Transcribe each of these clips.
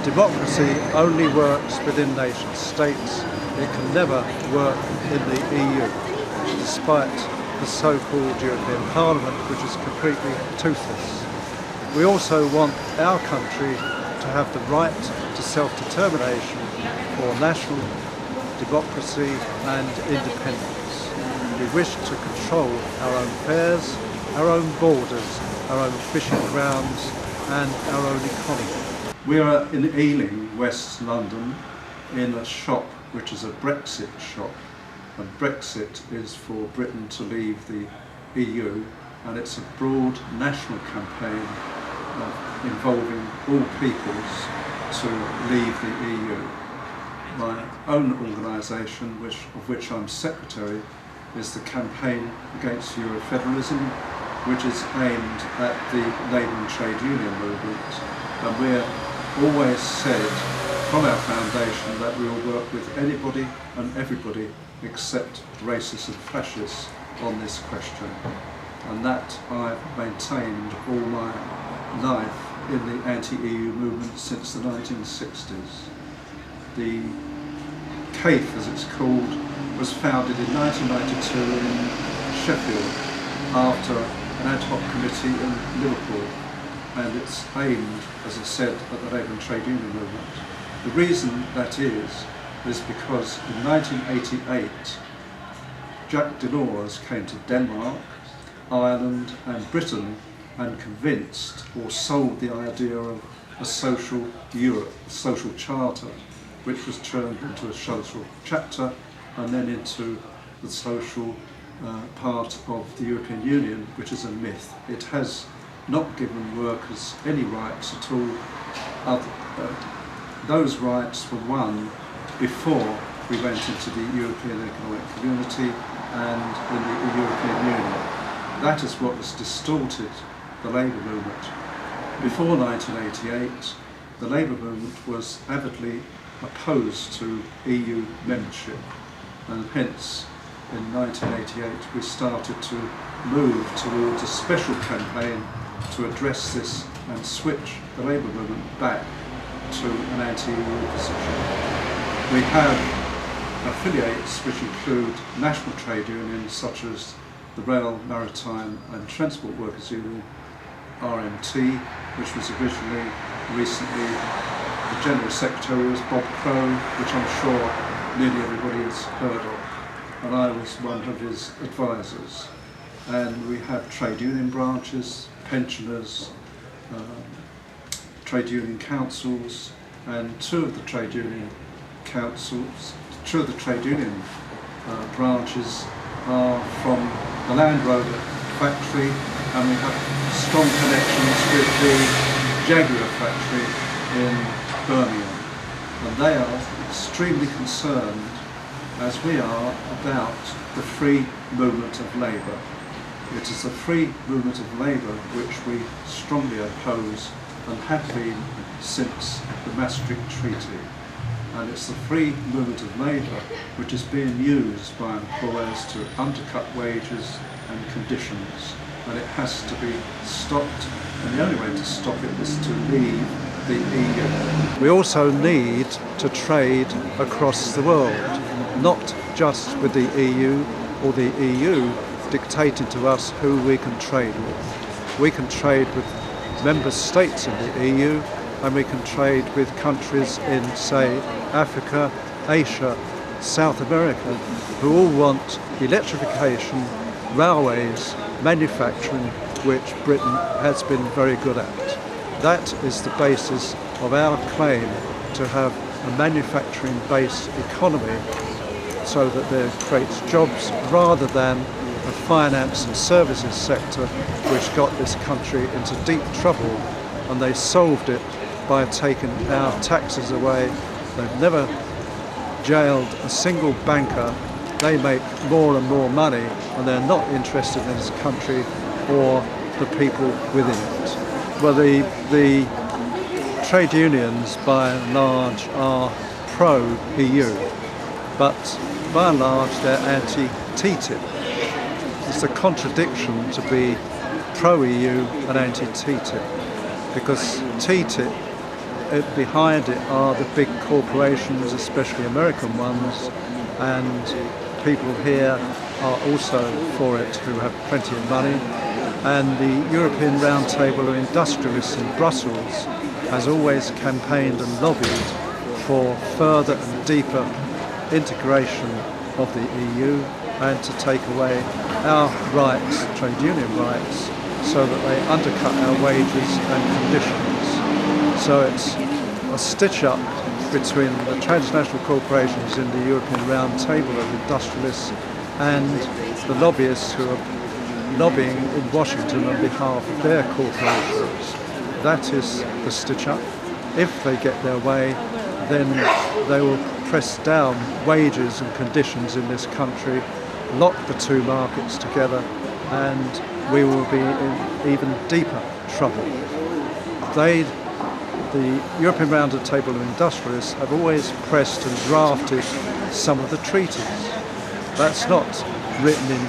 Democracy only works within nation states. It can never work in the EU, despite the so-called European Parliament, which is completely toothless. We also want our country to have the right to self-determination for national democracy and independence. We wish to control our own affairs, our own borders, our own fishing grounds and our own economy. We are in Ealing, West London, in a shop which is a Brexit shop. And Brexit is for Britain to leave the EU, and it's a broad national campaign involving all peoples to leave the EU. My own organisation, of which I'm secretary, is the Campaign Against Eurofederalism, which is aimed at the labour and trade union movement. And we're always said from our foundation that we will work with anybody and everybody except racists and fascists on this question. And that I've maintained all my life in the anti-EU movement since the 1960s. The CAEF, as it's called, was founded in 1992 in Sheffield after an ad hoc committee in Liverpool, and it's aimed, as I said, at the labour and trade union movement. The reason that is because in 1988 Jacques Delors came to Denmark, Ireland and Britain and convinced or sold the idea of a social Europe, a social charter, which was turned into a social chapter and then into the social part of the European Union, which is a myth. It has not given workers any rights at all. Those rights were won before we went into the European Economic Community and in the European Union. That is what has distorted the labour movement. Before 1988, the labour movement was avidly opposed to EU membership, and hence in 1988 we started to move towards a special campaign to address this and switch the labour movement back to an anti-EU position. We have affiliates which include national trade unions such as the Rail, Maritime and Transport Workers Union, RMT, which was originally, recently, the General Secretary was Bob Crow, which I'm sure nearly everybody has heard of, and I was one of his advisors. And we have trade union branches, pensioners, trade union councils, and two of the trade union branches are from the Land Rover factory, and we have strong connections with the Jaguar factory in Birmingham. And they are extremely concerned, as we are, about the free movement of labour. It is the free movement of labour which we strongly oppose and have been since the Maastricht Treaty. And it's the free movement of labour which is being used by employers to undercut wages and conditions, and it has to be stopped, and the only way to stop it is to leave the EU. We also need to trade across the world, not just with the EU or the EU dictating to us who we can trade with. We can trade with member states of the EU, and we can trade with countries in, say, Africa, Asia, South America, who all want electrification, railways, manufacturing, which Britain has been very good at. That is the basis of our claim to have a manufacturing-based economy so that there creates jobs rather than a finance and services sector which got this country into deep trouble, and they solved it by taking our taxes away. They've never jailed a single banker. They make more and more money, and they're not interested in this country or the people within it. Well, the trade unions by and large are pro-EU, but by and large they're anti-TTIP. it's a contradiction to be pro-EU and anti-TTIP, because TTIP, behind it are the big corporations, especially American ones, and people here are also for it who have plenty of money. And the European Roundtable of Industrialists in Brussels has always campaigned and lobbied for further and deeper integration of the EU and to take away our rights, trade union rights, so that they undercut our wages and conditions. So it's a stitch-up between the transnational corporations in the European Roundtable of Industrialists and the lobbyists who are lobbying in Washington on behalf of their corporations. That is the stitch-up. If they get their way, then they will press down wages and conditions in this country, lock the two markets together, and we will be in even deeper trouble. The European Roundtable of Industrialists have always pressed and drafted some of the treaties. That's not written in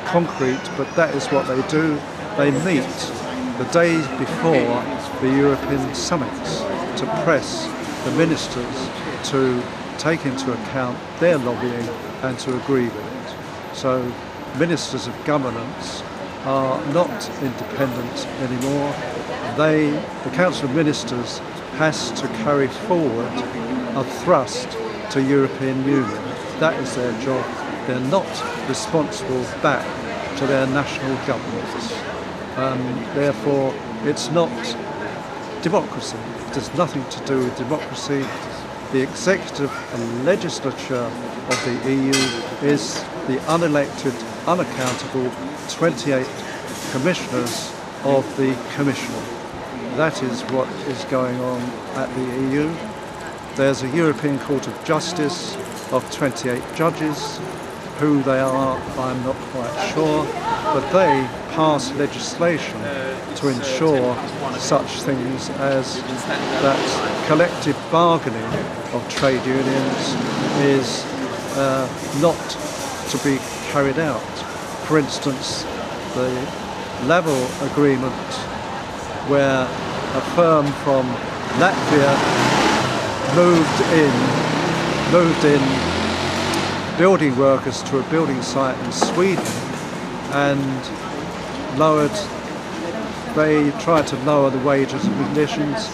concrete, but that is what they do. They meet the days before the European summits to press the ministers to take into account their lobbying and to agree with it. So ministers of governance are not independent anymore. The Council of Ministers has to carry forward a thrust to European Union. That is their job. They're not responsible back to their national governments. Therefore, it's not democracy. It has nothing to do with democracy. The executive and legislature of the EU is the unelected, unaccountable 28 commissioners of the Commission. That is what is going on at the EU. There's a European Court of Justice of 28 judges. Who they are, I'm not quite sure, but they pass legislation to ensure such things as that collective bargaining of trade unions is not to be carried out. For instance, the level agreement where a firm from Latvia moved in building workers to a building site in Sweden and they tried to lower the wages and conditions.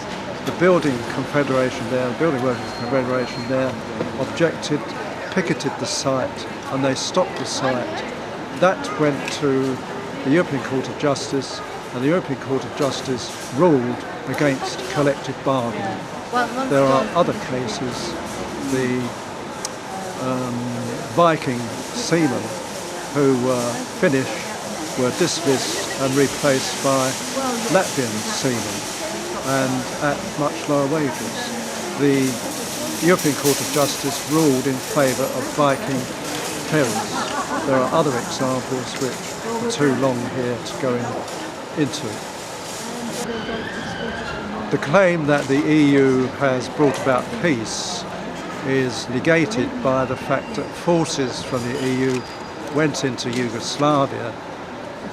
The building workers confederation there objected, picketed the site, and they stopped the site. That went to the European Court of Justice, and the European Court of Justice ruled against collective bargaining. There are other cases. The Viking seamen who were Finnish were dismissed and replaced by Latvian seamen, and at much lower wages. The European Court of Justice ruled in favour of Viking ferries. There are other examples which are too long here to go into. The claim that the EU has brought about peace is negated by the fact that forces from the EU went into Yugoslavia,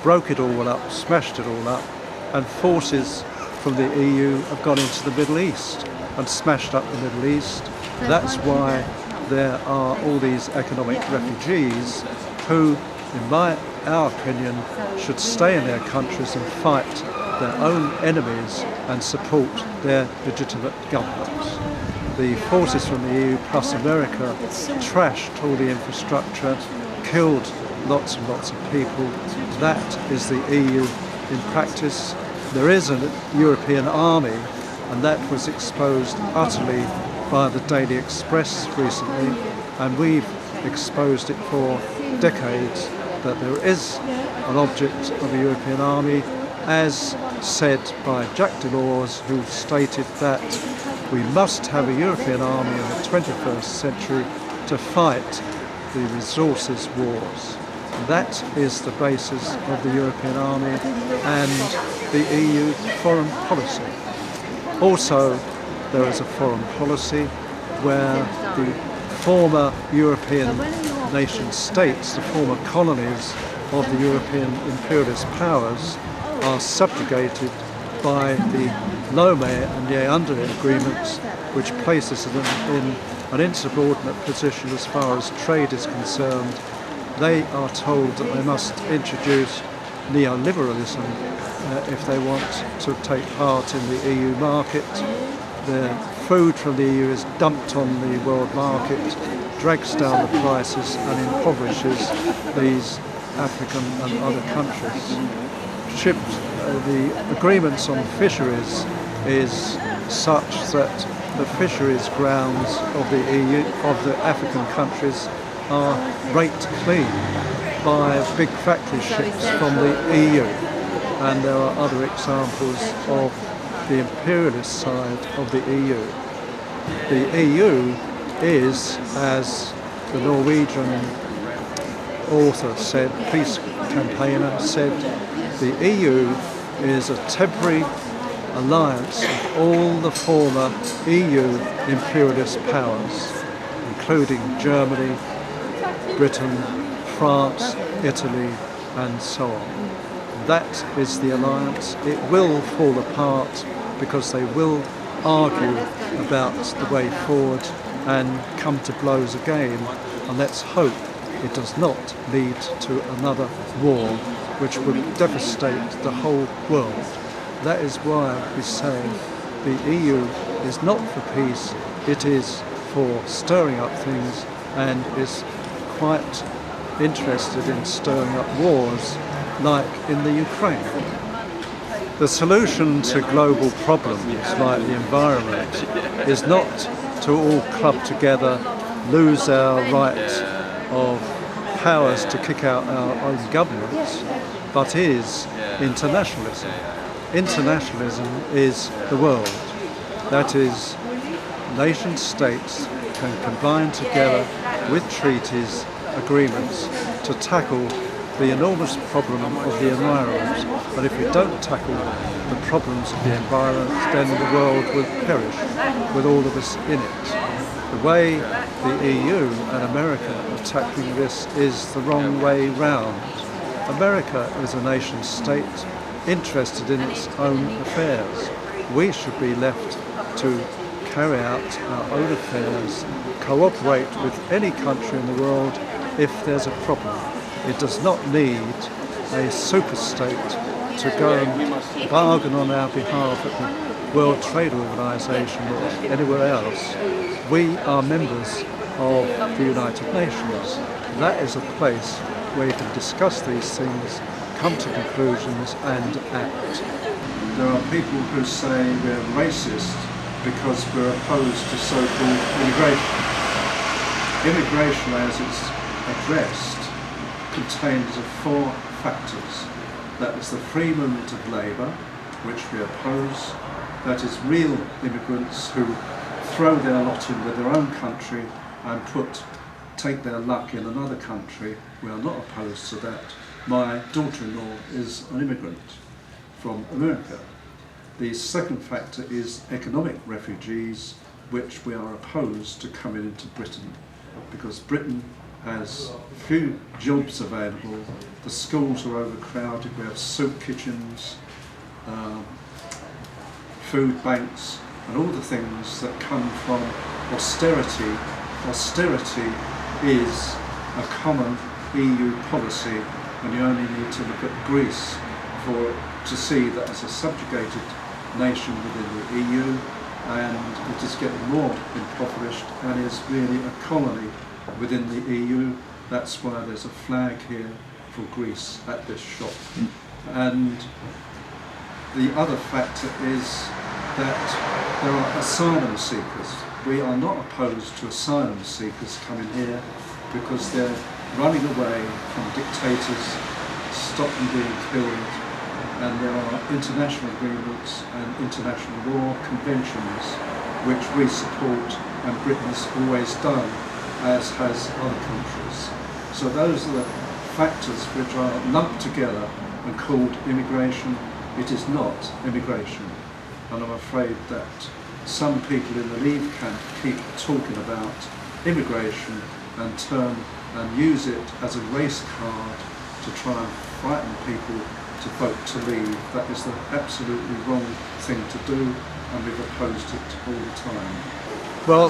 broke it all up, smashed it all up, and forces from the EU have gone into the Middle East and smashed up the Middle East. That's why there are all these economic refugees who, in our opinion, should stay in their countries and fight their own enemies and support their legitimate governments. The forces from the EU plus America trashed all the infrastructure, killed lots and lots of people. That is the EU in practice. There is a European army, and that was exposed utterly by the Daily Express recently, and we've exposed it for decades, that there is an object of a European army, as said by Jacques Delors, who stated that we must have a European army in the 21st century to fight the resources wars. That is the basis of the European army and the EU foreign policy. Also, there is a foreign policy where the former European nation states, the former colonies, of the European imperialist powers are subjugated by the Lomé and Yaoundé agreements, which places them in an insubordinate position as far as trade is concerned. They are told that they must introduce neoliberalism if they want to take part in the EU market. The food from the EU is dumped on the world market, drags down the prices and impoverishes these African and other countries. The agreements on fisheries is such that the fisheries grounds of the EU, of the African countries, are raked clean by big factory ships from the EU. And there are other examples of the imperialist side of the EU. The EU is, as the Norwegian author said, peace campaigner said, the EU is a temporary alliance of all the former EU imperialist powers, including Germany, Britain, France, Italy, and so on. That is the alliance. It will fall apart because they will argue about the way forward and come to blows again, and let's hope it does not lead to another war which would devastate the whole world. That is why we say the EU is not for peace, it is for stirring up things and is quite interested in stirring up wars like in the Ukraine. The solution to global problems like the environment is not to all club together, lose our right of powers to kick out our own governments, but is internationalism. Internationalism is the world. That is, nation states can combine together with treaties, agreements to tackle the enormous problem of the environment. But if we don't tackle the problems of the environment, then the world will perish with all of us in it. The way the EU and America are tackling this is the wrong way round. America is a nation state interested in its own affairs. We should be left to carry out our own affairs, cooperate with any country in the world if there's a problem. It does not need a superstate to go and bargain on our behalf at the World Trade Organization or anywhere else. We are members of the United Nations. That is a place where you can discuss these things, come to conclusions and act. There are people who say we're racist because we're opposed to so-called immigration. Immigration, as it's addressed, contains of four factors. That is the free movement of labour, which we oppose. That is real immigrants who throw their lot in with their own country and take their luck in another country. We are not opposed to that. My daughter-in-law is an immigrant from America. The second factor is economic refugees, which we are opposed to coming into Britain, because Britain has few jobs available, the schools are overcrowded, we have soup kitchens, food banks, and all the things that come from austerity. Austerity is a common EU policy, and you only need to look at Greece to see that as a subjugated nation within the EU, and it is getting more impoverished and is really a colony within the EU. That's why there's a flag here for Greece at this shop. And the other factor is that there are asylum seekers. We are not opposed to asylum seekers coming here because they're running away from dictators, stop them being killed, and there are international agreements and international law conventions which we support, and Britain has always done, as has other countries. So those are the factors which are lumped together and called immigration. It is not immigration, and I'm afraid that some people in the Leave camp keep talking about immigration and use it as a race card to try and frighten people to vote to leave. That is the absolutely wrong thing to do, and we've opposed it all the time. Well,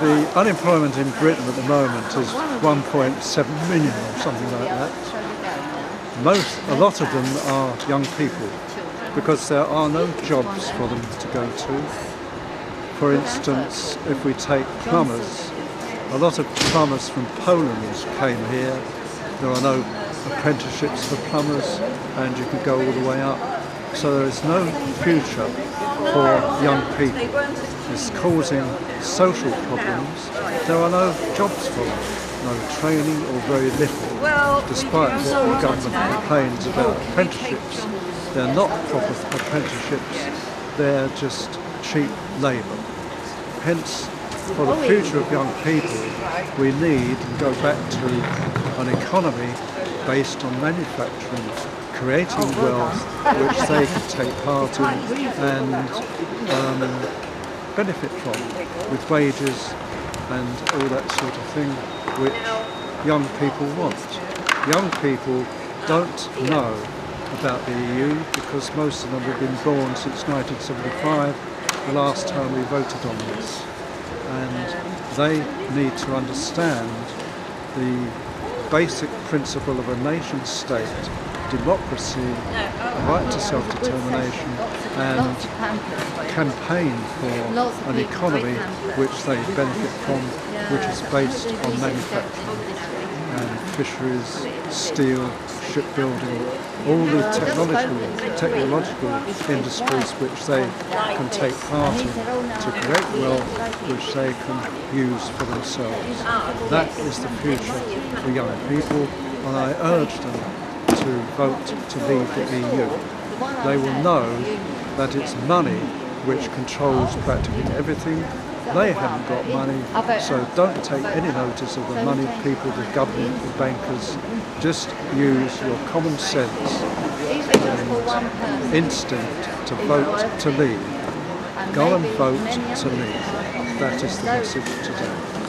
the unemployment in Britain at the moment is 1.7 million or something like that. A lot of them are young people, because there are no jobs for them to go to. For instance, if we take plumbers, a lot of plumbers from Poland came here. There are no apprenticeships for plumbers, and you can go all the way up. So there is no future for young people. It's causing social problems. There are no jobs for them, no training or very little, despite what the government complains about apprenticeships. They're not proper apprenticeships, they're just cheap labour. Hence, for the future of young people, we need to go back to an economy based on manufacturing, creating wealth which they can take part in and benefit from, with wages and all that sort of thing which young people want. Young people don't know about the EU because most of them have been born since 1975, the last time we voted on this. And they need to understand the basic principle of a nation state, democracy, a right to self-determination, and campaign for an economy which they benefit from, which is based on manufacturing and fisheries, steel, shipbuilding, all the technological industries which they can take part in to create wealth which they can use for themselves. That is the future for young people, and I urge them to vote to leave the EU. They will know that it's money which controls practically everything. They haven't got money, so don't take any notice of the money people, the government, the bankers. Just use your common sense and instinct to vote to leave. Go and vote to leave. That is the message today.